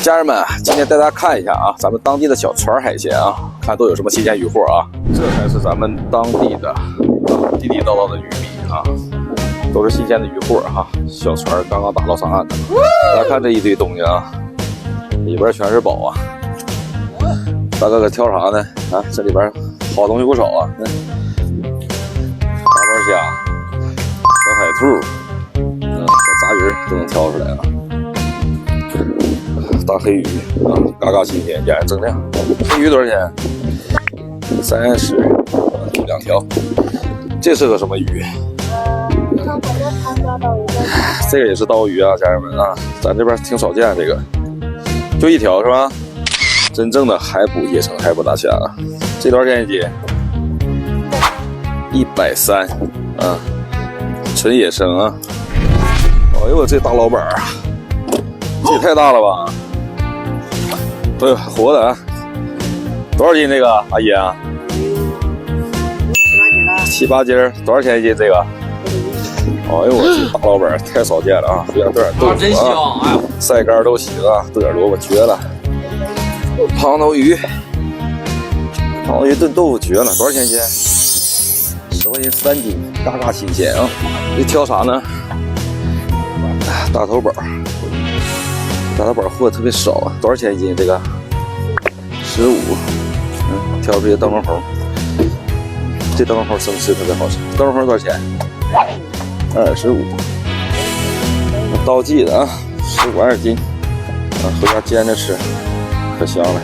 家人们，今天带大家看一下啊，咱们当地的小船海鲜啊，看都有什么新鲜渔获啊。这才是咱们当地的地地道道的渔民啊，都是新鲜的渔获哈。小船刚刚打捞上岸的，大家看这一堆东西啊，里边全是宝啊。大哥搁挑啥呢？啊，这里边好东西不少啊。大盘虾、小海兔、小杂鱼都能挑出来啊。大黑鱼啊，嘎嘎新鲜，眼酽亮。黑鱼多少钱？30，两条。这是个什么鱼？这个也是刀鱼啊，家人们啊，咱这边挺少见这个，就一条是吧？真正的海捕野生海捕大虾啊，这多少钱一斤？130啊，纯野生啊。哎呦，这大老板啊，这也太大了吧！对，活的啊！多少斤这个阿姨啊？7、8斤，多少钱一斤这个？哎呦我这大老板太少见了啊！回家炖点豆腐啊，真香！哎呀，晒干都行啊，炖点萝卜绝了。胖头鱼炖豆腐绝了，多少钱一斤？10块钱3斤，嘎嘎新鲜啊！这挑啥呢？大头宝。大头宝货特别少啊，多少钱一斤？这个15。挑出些灯笼红，这灯笼红生吃特别好吃。灯笼红多少钱？25。刀记的啊，15、20斤啊，回家煎着吃，可香了。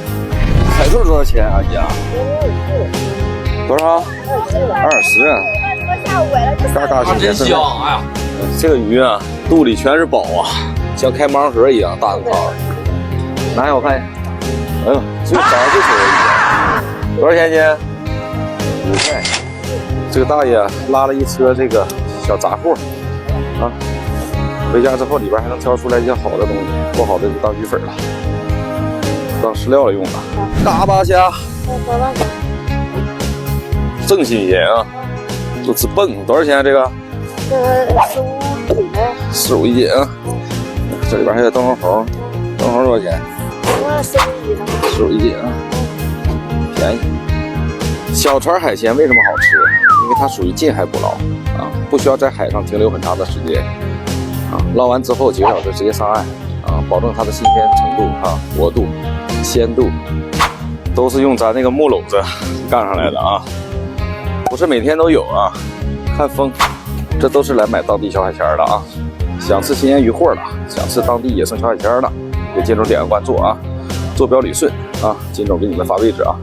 海兔多少钱，阿姨啊？多少？20啊。嘎嘎新鲜，真香！哎呀，这个鱼啊，肚里全是宝啊。像开盲盒一样大个套，拿下我看一下。哎呦，这长得最丑的鱼，多少钱一斤？5块。这个大爷拉了一车这个小杂货啊，回家之后里边还能挑出来一些好的东西，不好的就当鱼粉了，当饲料了用的。嘎巴虾，正新鲜啊，都直蹦。多少钱这个？15一斤啊。这里边还有灯笼红，灯笼红多少钱？15一斤啊，便宜。小船海鲜为什么好吃？因为它属于近海捕捞啊，不需要在海上停留很长的时间啊，捞完之后几个小时直接上岸啊，保证它的新鲜程度啊、活度、鲜度，都是用咱那个木篓子干上来的啊，不是每天都有啊，看风，这都是来买当地小海鲜的啊。想吃新鲜渔获的，想吃当地野生小海鲜的，给金总点个关注啊！坐标旅顺啊，金总给你们发位置啊。